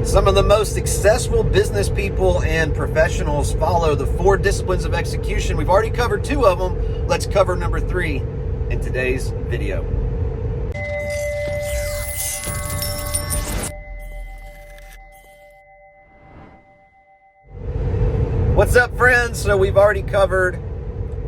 Some of the most successful business people and professionals follow the 4 disciplines of execution. We've already covered 2 of them. Let's cover number 3 in today's video. What's up, friends? So we've already covered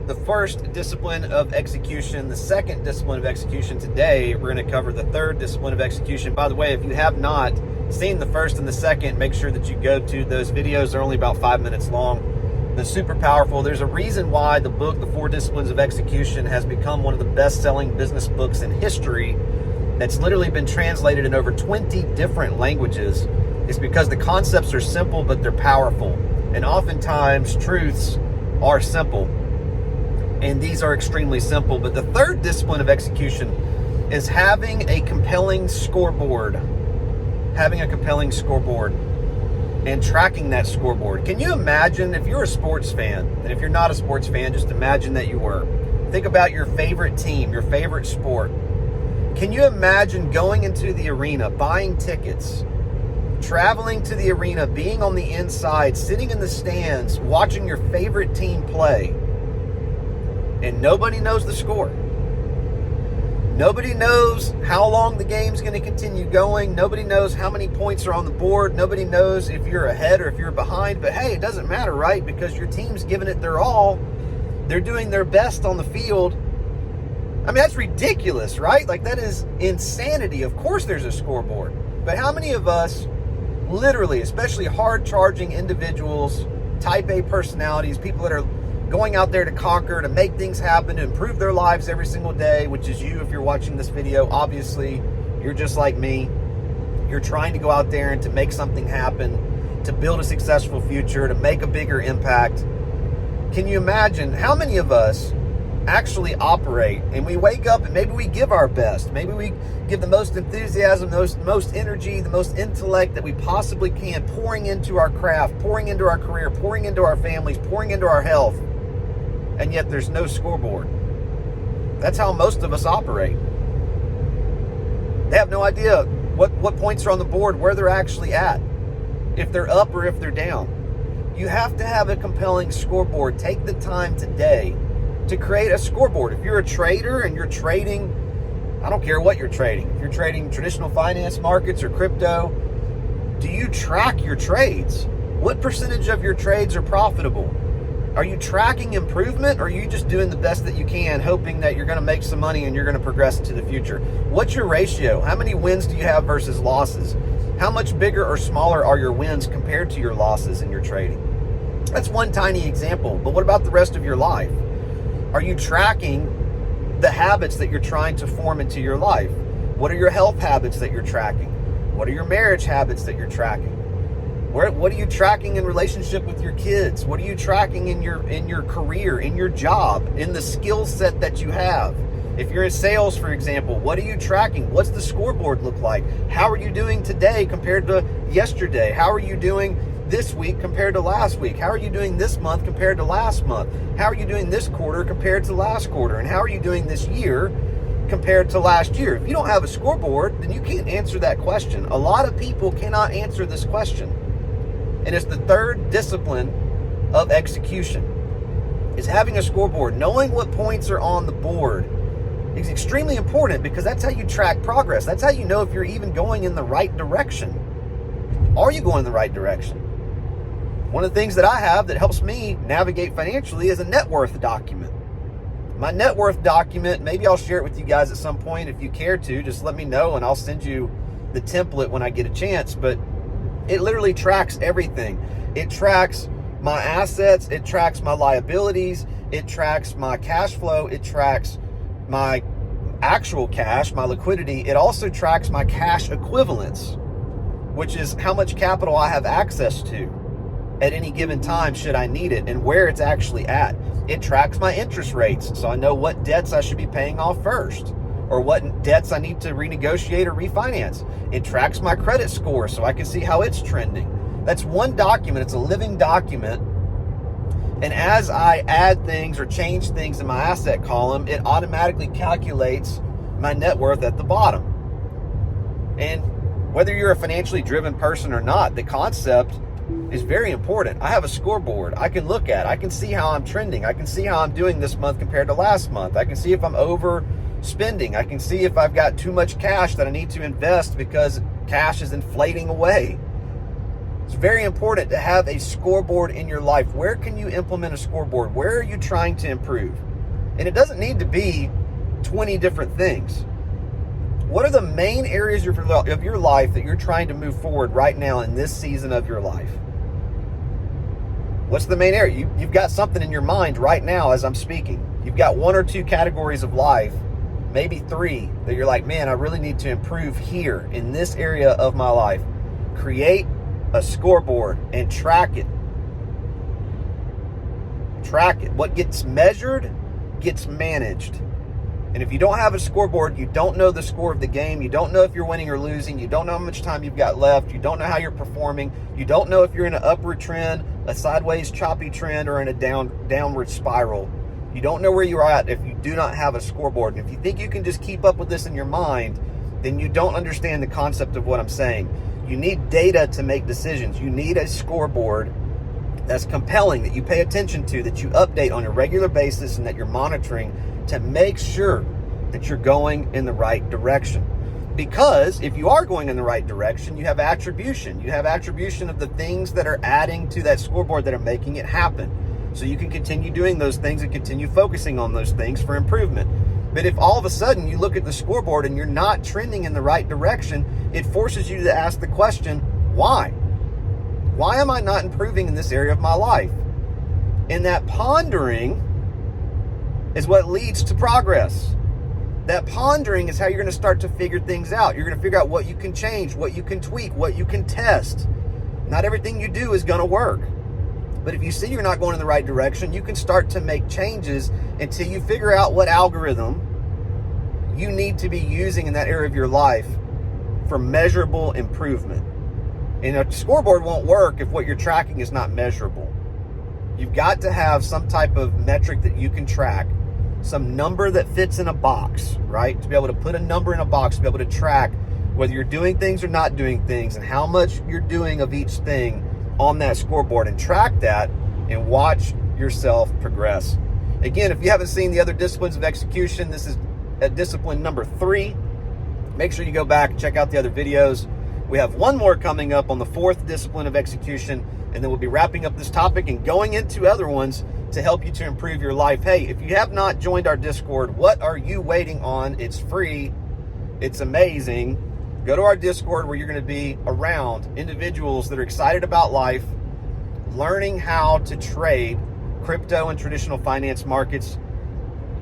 the first discipline of execution, the second discipline of execution. Today, we're going to cover the third discipline of execution. By the way, if you have not seen the first and the second, make sure that you go to those videos. They're only about 5 minutes long. They're super powerful. There's a reason why the book, The 4 Disciplines of Execution, has become one of the best-selling business books in history. That's literally been translated in over 20 different languages. It's because the concepts are simple, but they're powerful. And oftentimes, truths are simple. And these are extremely simple. But the third discipline of execution is having a compelling scoreboard. Having a compelling scoreboard and tracking that scoreboard. Can you imagine if you're a sports fan, and if you're not a sports fan, just imagine that you were. Think about your favorite team, your favorite sport. Can you imagine going into the arena, buying tickets, traveling to the arena, being on the inside, sitting in the stands, watching your favorite team play, and nobody knows the score? Nobody knows how long the game's going to continue going. Nobody knows how many points are on the board. Nobody knows if you're ahead or if you're behind. But hey, it doesn't matter, right? Because your team's giving it their all. They're doing their best on the field. I mean, that's ridiculous, right? Like, that is insanity. Of course there's a scoreboard. But how many of us, literally, especially hard-charging individuals, type A personalities, people that are going out there to conquer, to make things happen, to improve their lives every single day, which is you if you're watching this video. Obviously, you're just like me. You're trying to go out there and to make something happen, to build a successful future, to make a bigger impact. Can you imagine how many of us actually operate and we wake up and maybe we give our best? Maybe we give the most enthusiasm, the most energy, the most intellect that we possibly can, pouring into our craft, pouring into our career, pouring into our families, pouring into our health. And yet there's no scoreboard. That's how most of us operate. They have no idea what points are on the board, where they're actually at, if they're up or if they're down. You have to have a compelling scoreboard. Take the time today to create a scoreboard. If you're a trader and you're trading, I don't care what you're trading. If you're trading traditional finance markets or crypto, do you track your trades? What percentage of your trades are profitable? Are you tracking improvement, or are you just doing the best that you can, hoping that you're going to make some money and you're going to progress into the future? What's your ratio? How many wins do you have versus losses? How much bigger or smaller are your wins compared to your losses in your trading? That's one tiny example, but what about the rest of your life? Are you tracking the habits that you're trying to form into your life? What are your health habits that you're tracking? What are your marriage habits that you're tracking? What are you tracking in relationship with your kids? What are you tracking in your career, in your job, in the skill set that you have? If you're in sales, for example, what are you tracking? What's the scoreboard look like? How are you doing today compared to yesterday? How are you doing this week compared to last week? How are you doing this month compared to last month? How are you doing this quarter compared to last quarter? And how are you doing this year compared to last year? If you don't have a scoreboard, then you can't answer that question. A lot of people cannot answer this question. And it's the third discipline of execution, is having a scoreboard. Knowing what points are on the board is extremely important, because that's how you track progress. That's how you know if you're even going in the right direction. Are you going in the right direction? One of the things that I have that helps me navigate financially is a net worth document. My net worth document, maybe I'll share it with you guys at some point. If you care to, just let me know and I'll send you the template when I get a chance. But it literally tracks everything. It tracks my assets. It tracks my liabilities. It tracks my cash flow. It tracks my actual cash, my liquidity. It also tracks my cash equivalents, which is how much capital I have access to at any given time should I need it, and where it's actually at. It tracks my interest rates, so I know what debts I should be paying off first, or what debts I need to renegotiate or refinance. It tracks my credit score so I can see how it's trending. That's one document. It's a living document. And as I add things or change things in my asset column, it automatically calculates my net worth at the bottom. And Whether you're a financially driven person or not, the concept is very important. I have a scoreboard I can look at. I can see how I'm trending. I can see how I'm doing this month compared to last month. I can see if I'm overspending. I can see if I've got too much cash that I need to invest because cash is inflating away. It's very important to have a scoreboard in your life. Where can you implement a scoreboard? Where are you trying to improve? And it doesn't need to be 20 different things. What are the main areas of your life that you're trying to move forward right now in this season of your life? What's the main area? You've got something in your mind right now as I'm speaking. You've got 1 or 2 categories of life, maybe 3, that you're like, man, I really need to improve here in this area of my life. Create a scoreboard and track it. Track it. What gets measured gets managed. And if you don't have a scoreboard, you don't know the score of the game. You don't know if you're winning or losing. You don't know how much time you've got left. You don't know how you're performing. You don't know if you're in an upward trend, a sideways choppy trend, or in a downward spiral. You don't know where you're at if you do not have a scoreboard. And if you think you can just keep up with this in your mind, then you don't understand the concept of what I'm saying. You need data to make decisions. You need a scoreboard that's compelling, that you pay attention to, that you update on a regular basis, and that you're monitoring to make sure that you're going in the right direction. Because if you are going in the right direction, you have attribution. You have attribution of the things that are adding to that scoreboard that are making it happen. So you can continue doing those things and continue focusing on those things for improvement. But if all of a sudden you look at the scoreboard and you're not trending in the right direction, it forces you to ask the question, why? Why am I not improving in this area of my life? And that pondering is what leads to progress. That pondering is how you're going to start to figure things out. You're going to figure out what you can change, what you can tweak, what you can test. Not everything you do is going to work. But if you see you're not going in the right direction, you can start to make changes until you figure out what algorithm you need to be using in that area of your life for measurable improvement. And a scoreboard won't work if what you're tracking is not measurable. You've got to have some type of metric that you can track, some number that fits in a box, right? To be able to put a number in a box, to be able to track whether you're doing things or not doing things and how much you're doing of each thing on that scoreboard, and track that and watch yourself progress. Again, if you haven't seen the other disciplines of execution, this is discipline number 3. Make sure you go back and check out the other videos. We have one more coming up on the 4th discipline of execution, and then we'll be wrapping up this topic and going into other ones to help you to improve your life. Hey, if you have not joined our Discord, what are you waiting on? It's free. It's amazing. Go to our Discord, where you're going to be around individuals that are excited about life, learning how to trade crypto and traditional finance markets,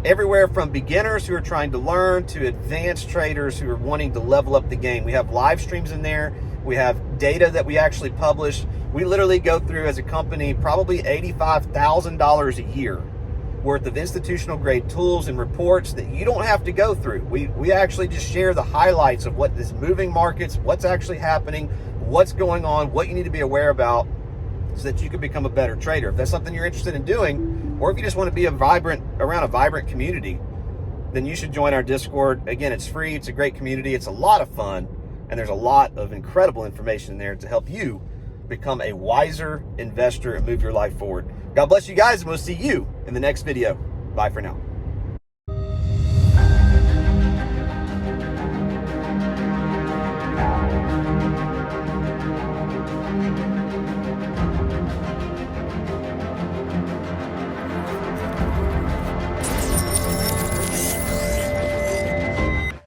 everywhere from beginners who are trying to learn to advanced traders who are wanting to level up the game. We have live streams in there. We have data that we actually publish. We literally go through, as a company, probably $85,000 a year worth of institutional grade tools and reports that you don't have to go through. We actually just share the highlights of what is moving markets, what's actually happening, what's going on, what you need to be aware about, so that you can become a better trader. If that's something you're interested in doing, or if you just want to be around a vibrant community, then you should join our Discord. Again, it's free. It's a great community. It's a lot of fun, and there's a lot of incredible information in there to help you become a wiser investor and move your life forward. God bless you guys, and we'll see you in the next video. Bye for now.